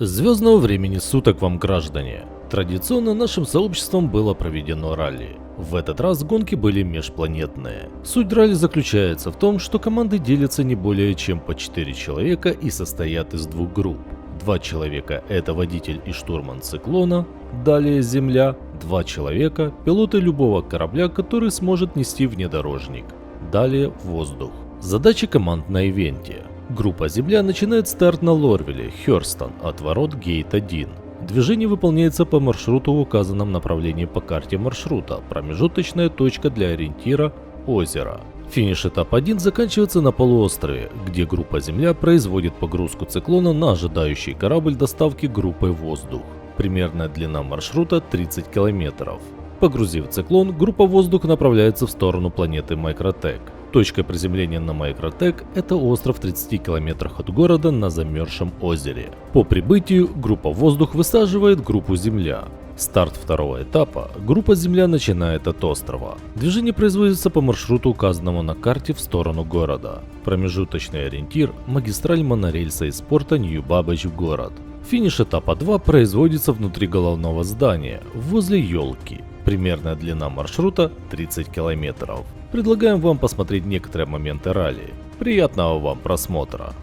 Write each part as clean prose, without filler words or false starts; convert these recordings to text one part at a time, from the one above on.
Звездного времени суток вам, граждане! Традиционно нашим сообществом было проведено ралли. В этот раз гонки были межпланетные. Суть ралли заключается в том, что команды делятся не более чем по 4 человека и состоят из двух групп. 2 человека – это водитель и штурман циклона, далее Земля, 2 человека – пилоты любого корабля, который сможет нести внедорожник, далее воздух. Задачи команд на ивенте. Группа Земля начинает старт на Лорвеле, Хёрстон, от ворот Гейт 1. Движение выполняется по маршруту в указанном направлении по карте маршрута, промежуточная точка для ориентира – озеро. Финиш этап 1 заканчивается на полуострове, где группа Земля производит погрузку циклона на ожидающий корабль доставки группой воздух. Примерная длина маршрута 30 километров. Погрузив циклон, группа воздух направляется в сторону планеты Майкротек. Точкой приземления на Майкротек – это остров в 30 километрах от города на замерзшем озере. По прибытию группа воздух высаживает группу Земля. Старт второго этапа группа Земля начинает от острова. Движение производится по маршруту, указанному на карте в сторону города. Промежуточный ориентир – магистраль монорельса из порта Нью-Бабич в город. Финиш этапа 2 производится внутри головного здания, возле елки. Примерная длина маршрута 30 километров. Предлагаем вам посмотреть некоторые моменты ралли. Приятного вам просмотра!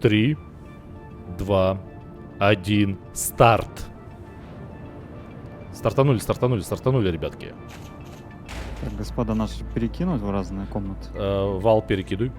Три, 2, 1, старт! Стартанули, ребятки. Так, господа, нас перекинут в разные комнаты. Вал перекидывай.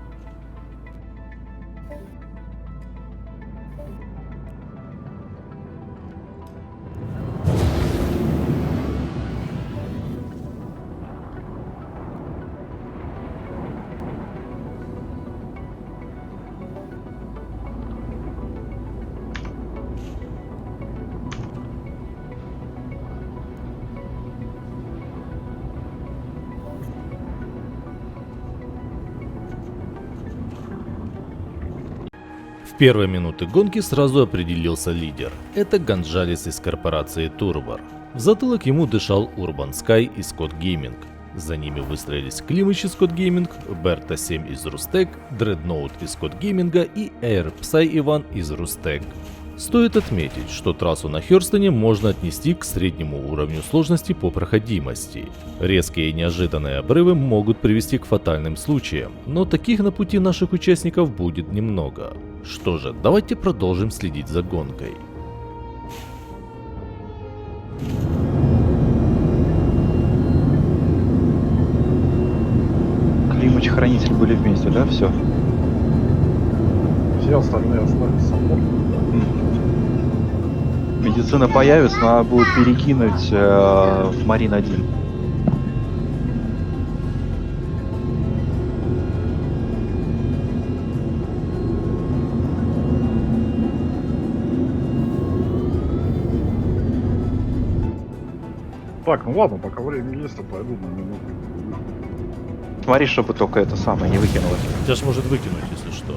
В первые минуты гонки сразу определился лидер. Это Гонжалес из корпорации Турбор. В затылок ему дышал Урбан Скай и Скотт Гейминг. За ними выстроились Климыч из Скотт Гейминг, Берта 7 из Рустек, Дредноут из Скотт Гейминга и Эйр Псай Иван из Рустек. Стоит отметить, что трассу на Хёрстоне можно отнести к среднему уровню сложности по проходимости. Резкие и неожиданные обрывы могут привести к фатальным случаям, но таких на пути наших участников будет немного. Что же, давайте продолжим следить за гонкой. Климыч, Хранитель были вместе, да? Все. Все остальные остались со мной. Медицина появится, но надо будет перекинуть в Марин 1. Так, ну ладно, пока время есть, то пойду на минуту. Смотри, чтобы только это самое не выкинулось. Тебя ж может выкинуть, если что.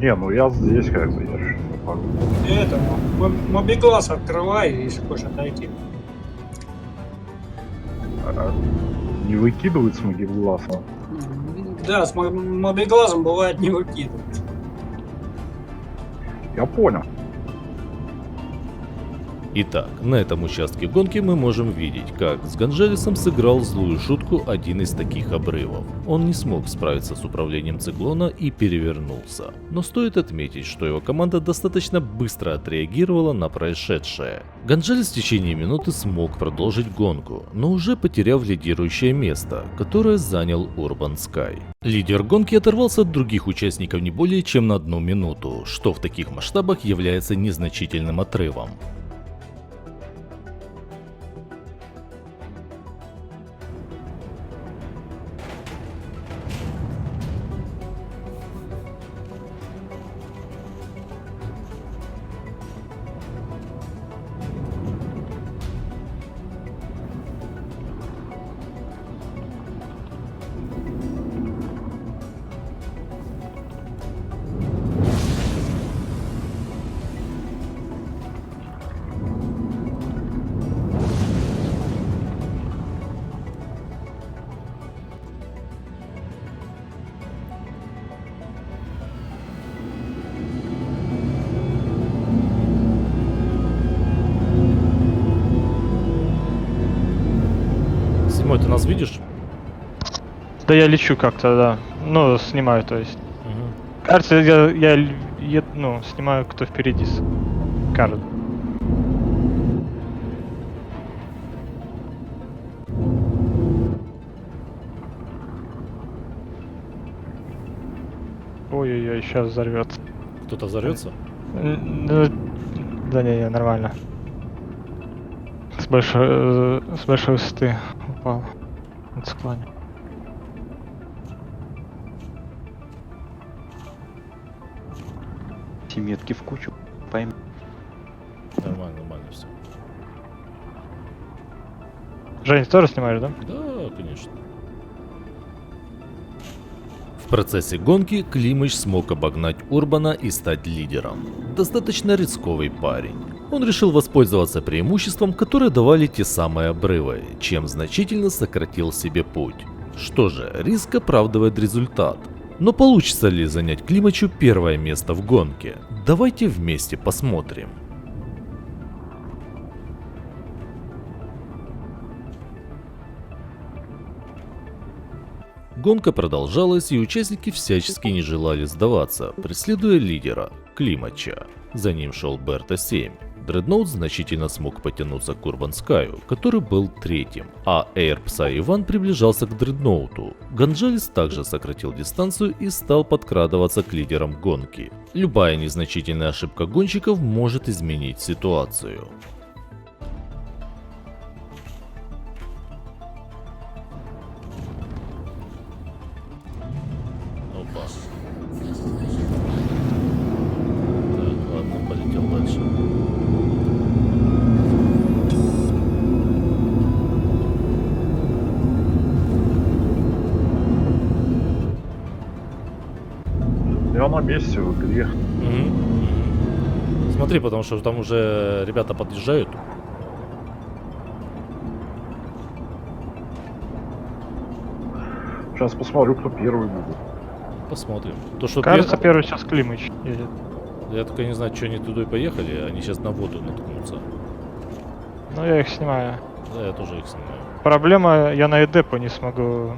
Не, ну я здесь как бы, я ж не могу. Это, мобиглаз открывай, если хочешь отойти. Не выкидывать с могилгласа. Да, с мобиглазом бывает не выкидывать. Я понял. Итак, на этом участке гонки мы можем видеть, как с Гонжалесом сыграл злую шутку один из таких обрывов. Он не смог справиться с управлением циклона и перевернулся. Но стоит отметить, что его команда достаточно быстро отреагировала на происшедшее. Гонжалес в течение минуты смог продолжить гонку, но уже потеряв лидирующее место, которое занял Урбан Скай. Лидер гонки оторвался от других участников не более чем на 1 минуту, что в таких масштабах является незначительным отрывом. Седьмой, ты нас видишь? Да я лечу как-то, да. Ну, снимаю, то есть. Мгм. Кажется, ну, снимаю, кто впереди с карт. Ой-ой-ой, сейчас взорвется. Кто-то взорвется? Ну, да не, нормально. С большой высоты упал на склоне. Метки в кучу. Пойм. Нормально, нормально все. Жень, ты тоже снимаешь, да? Да, конечно. В процессе гонки Климыч смог обогнать Урбана и стать лидером. Достаточно рисковый парень. Он решил воспользоваться преимуществом, которое давали те самые обрывы, чем значительно сократил себе путь. Что же, риск оправдывает результат. Но получится ли занять Климычу первое место в гонке? Давайте вместе посмотрим. Гонка продолжалась, и участники всячески не желали сдаваться, преследуя лидера Климача. За ним шел Берта 7. Дредноут значительно смог потянуться к Урбан Скаю, который был третьим, а Эйр Пса Иван приближался к Дредноуту. Гонжалес также сократил дистанцию и стал подкрадываться к лидерам гонки. Любая незначительная ошибка гонщиков может изменить ситуацию. Опа. Так, ладно, полетел дальше. Я на месте в игре. Смотри, потому что там уже ребята подъезжают. Сейчас посмотрю, кто первый будет. Посмотрим. То, что Кажется, первый сейчас Климыч едет. Я только не знаю, что они туда и поехали, они сейчас на воду наткнутся. Ну, я их снимаю. Да, я тоже их снимаю. Проблема, я на Эдепо не смогу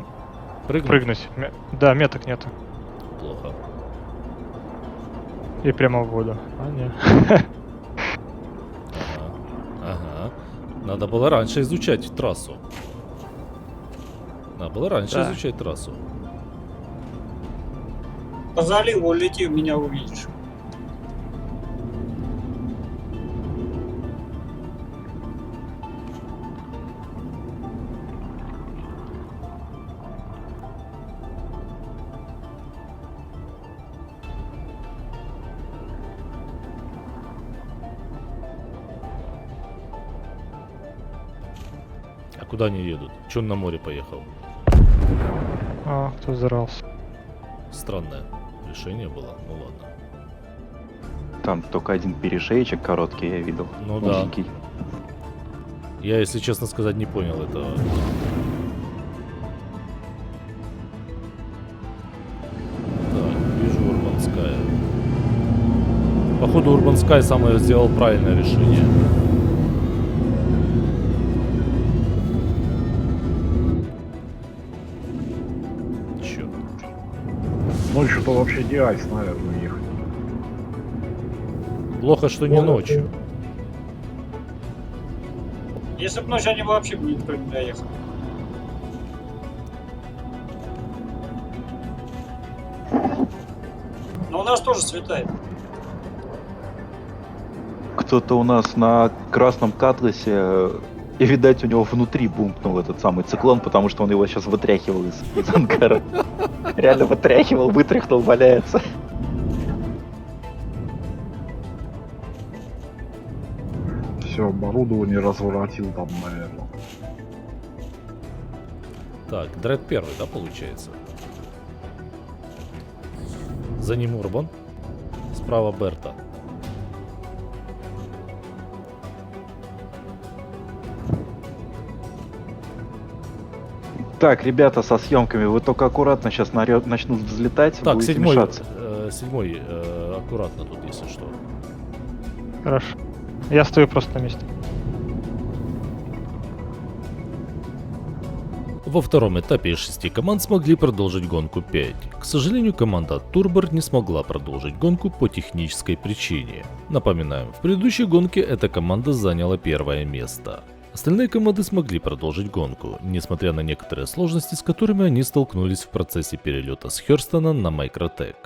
Прыгнуть? прыгнуть. Да, меток нету. Плохо. И прямо в воду. А, не. Ага. Надо было раньше изучать трассу. Надо было раньше Да. изучать трассу. По заливу улети, меня увидишь. А куда они едут? Че он на море поехал? А, кто взорвался? Странное решение было. Ну ладно. Там только один перешеечек короткий я видел. Ну да. Узенький. Я, если честно сказать, не понял этого. Так, вижу Урбан Скай. Походу, Урбан Скай самое сделал правильное решение. Черт. Ночью-то вообще не айс, наверное, ехать. Плохо, что не ночью. Если бы ночью они вообще бы никто не доехал. Но у нас тоже светает. Кто-то у нас на красном катласе, и, видать, у него внутри бумкнул этот самый циклон, потому что он его сейчас вытряхивал из ангара. Реально вытряхивал, вытряхнул, валяется. Все, оборудование разворотил там, наверное. Так, Дред первый, да, получается? За ним Урбан. Справа Берта. Так, ребята, со съемками, вы только аккуратно сейчас начнут взлетать, Так, будете седьмой, мешаться. седьмой, аккуратно тут, если что. Хорошо. Я стою просто на месте. Во втором этапе из 6 команд смогли продолжить гонку 5. К сожалению, команда Турбор не смогла продолжить гонку по технической причине. Напоминаем, в предыдущей гонке эта команда заняла первое место. Остальные команды смогли продолжить гонку, несмотря на некоторые сложности, с которыми они столкнулись в процессе перелета с Хёрстона на Microtech.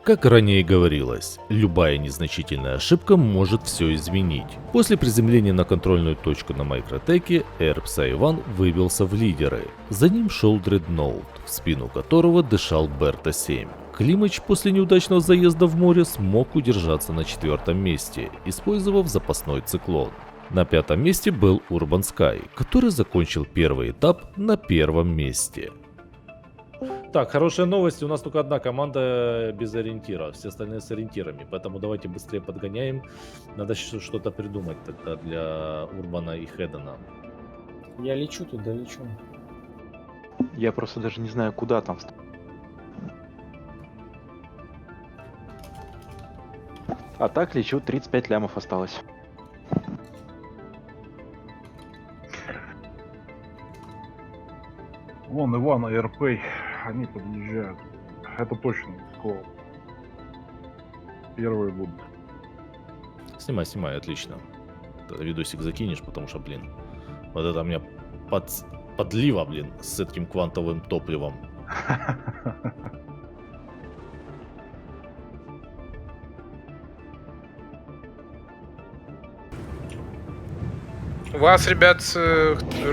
Как ранее говорилось, любая незначительная ошибка может все изменить. После приземления на контрольную точку на Microtech, Air Psy One выбился в лидеры. За ним шел Dreadnought, в спину которого дышал Берта 7. Климач после неудачного заезда в море смог удержаться на 4-м месте, использовав запасной циклон. На 5-м месте был Urban Sky, который закончил первый этап на 1-м месте. Так, хорошая новость, у нас только одна команда без ориентира, все остальные с ориентирами, поэтому давайте быстрее подгоняем. Надо что-то придумать тогда для Урбана и Хедена. Я лечу туда, лечу. Я просто даже не знаю, куда там. А так лечу, 35 лямов осталось. Вон Иван и РП, они подъезжают. Это точно скоро. Первые будут. Снимай, отлично. Видосик закинешь, потому что, блин, вот это у меня подлива, блин, с этим квантовым топливом. У вас, ребят,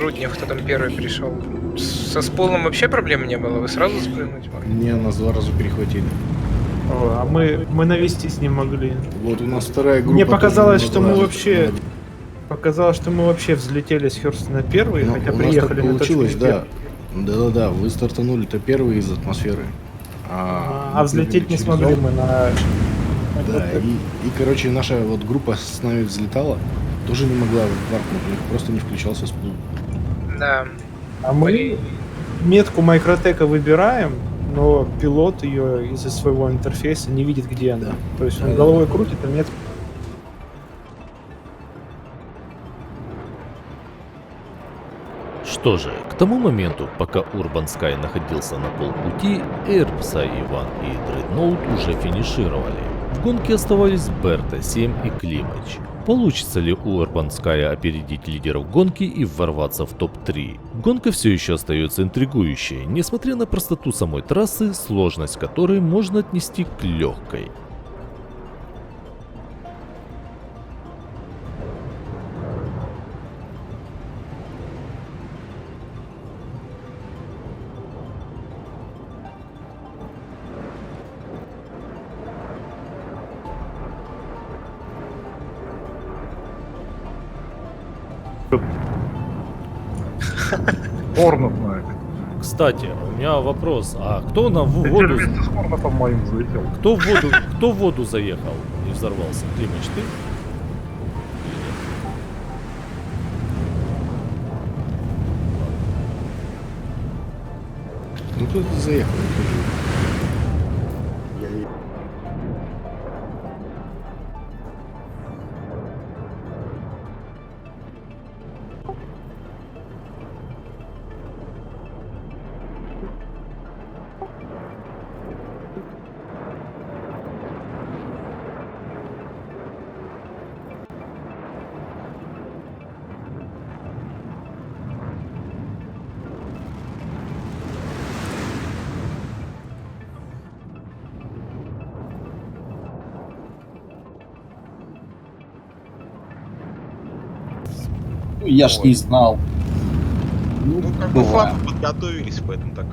Руднев, кто там первый пришел, со сполом вообще проблем не было? Вы сразу спрыгнуть могли? Не, нас 2 раза перехватили. А мы навестись не могли. Вот у нас вторая группа. Мне показалось, тоже что мы на 2 вообще... Показалось, что мы вообще взлетели с Хёрстона первые, Ну, хотя у нас приехали так на получилось, точку да. Да-да-да, вы стартанули-то первые из атмосферы. А взлететь не через смогли зал. мы на... Да, и, короче, наша вот группа с нами взлетала, тоже не могла варкнуть, у них просто не включался сплул. Да. А мы метку Microtech выбираем, но пилот ее из-за своего интерфейса не видит, где она. Да. То есть он Да, головой да. крутит, а метку... Что же, к тому моменту, пока Urban Sky находился на полпути, Air Psy One и Dreadnought уже финишировали. В гонке оставались Берта 7 и Климач. Получится ли у Urban Sky опередить лидеров гонки и ворваться в топ-3? Гонка все еще остается интригующей, несмотря на простоту самой трассы, сложность которой можно отнести к легкой. Хорнет на это. Кстати, у меня вопрос, а кто на Ты воду... вместе с Хорнетом моим залетел. Кто в воду заехал и взорвался? Климач, ты? Ну тут заехал. Я ж не знал. Ну, как бы бывает. флаг подготовились, поэтому так.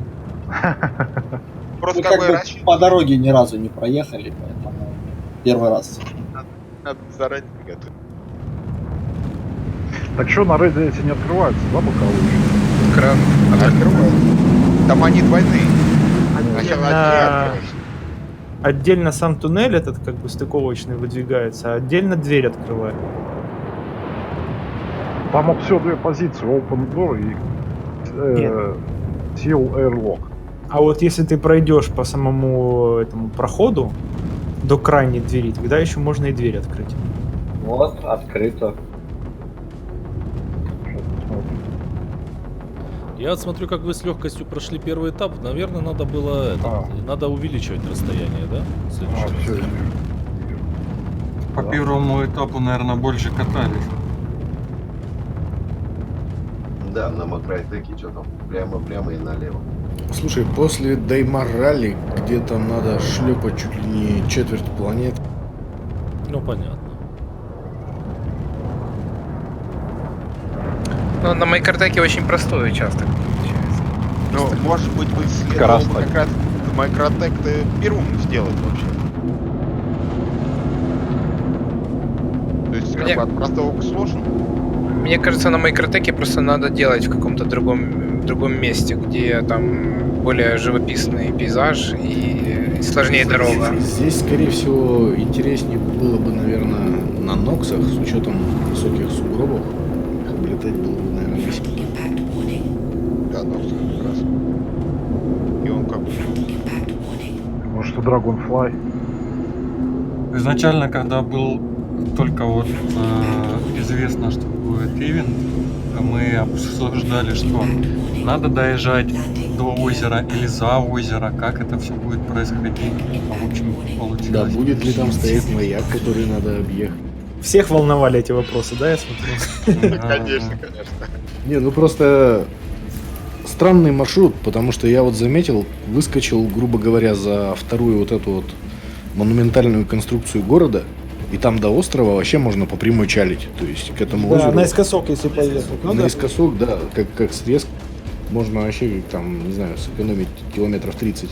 Просто Мы как бы как бы рассчитывать по дороге ни разу не проехали, поэтому первый раз. надо заранее готовить. Так что на рейде эти не открываются, да, боковые? Кран. Открывают. Там они двойные. Сначала одни открываются. Отдельно сам туннель этот как бы стыковочный выдвигается, а отдельно дверь открывает. Там вот все 2 позиции, open door и seal airlock. А вот если ты пройдешь по самому этому проходу до крайней двери, тогда еще можно и дверь открыть. Вот, открыто. Я вот смотрю, как вы с легкостью прошли первый этап. Наверное, надо было надо увеличивать расстояние, да? Следующий раз. Все, По первому этапу, наверное, больше катались. Да, на Макрайтеке что там, прямо и налево. Слушай, после Даймар ралли, где там надо шлепать чуть ли не четверть планет. Ну, понятно. Ну, на Майкартеке очень простой участок получается. Ну, может быть, бы Как следовало раз как раз Макротек-то первым сделать вообще. То есть, как бы от простого к сложному. Мне кажется, на Майкартеке просто надо делать в каком-то другом месте, где там более живописный пейзаж и сложнее дорога. Здесь, скорее всего, интереснее было бы, наверное, на Ноксах, с учетом высоких сугробов. Облетать было бы, наверное, веселее. Да, Нокс как раз. И он как бы... Может, и Dragonfly. Изначально, когда был только вот известно, что будет ивент, мы обсуждали, что надо доезжать до озера или за озеро, как это все будет происходить. А в общем, получилось. Да, будет ли там стоять маяк, который надо объехать? Всех волновали эти вопросы, да, я смотрю? Конечно. Не, ну просто странный маршрут, потому что я вот заметил, выскочил, грубо говоря, за вторую вот эту вот монументальную конструкцию города, и там до острова вообще можно по прямой чалить. То есть к этому Да, озеру... наискосок, если поехать. Ну да. Наискосок, да, как срез, можно вообще там, не знаю, сэкономить километров 30.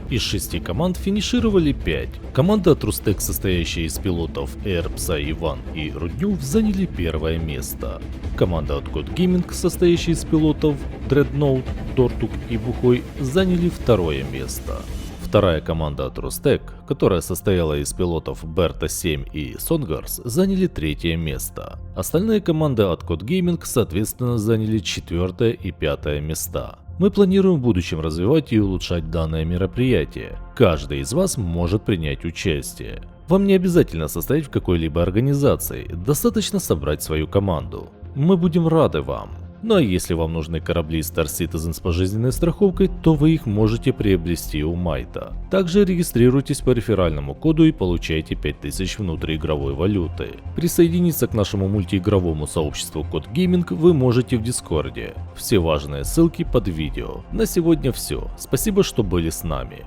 Из 6 команд финишировали 5. Команда от Рустек, состоящая из пилотов Air, Psy, Иван и Руднев, заняли первое место. Команда от Code Gaming, состоящая из пилотов Dreadnought, Тортук и Бухой, заняли второе место. Вторая команда от Рустек, которая состояла из пилотов Берта 7 и Сонгарс, заняли третье место. Остальные команды от Code Gaming, соответственно, заняли 4 и 5 места. Мы планируем в будущем развивать и улучшать данное мероприятие. Каждый из вас может принять участие. Вам не обязательно состоять в какой-либо организации, достаточно собрать свою команду. Мы будем рады вам. Ну а если вам нужны корабли Star Citizen с пожизненной страховкой, то вы их можете приобрести у Майта. Также регистрируйтесь по реферальному коду и получайте 5000 внутриигровой валюты. Присоединиться к нашему мультиигровому сообществу Code Gaming вы можете в Дискорде. Все важные ссылки под видео. На сегодня все. Спасибо, что были с нами.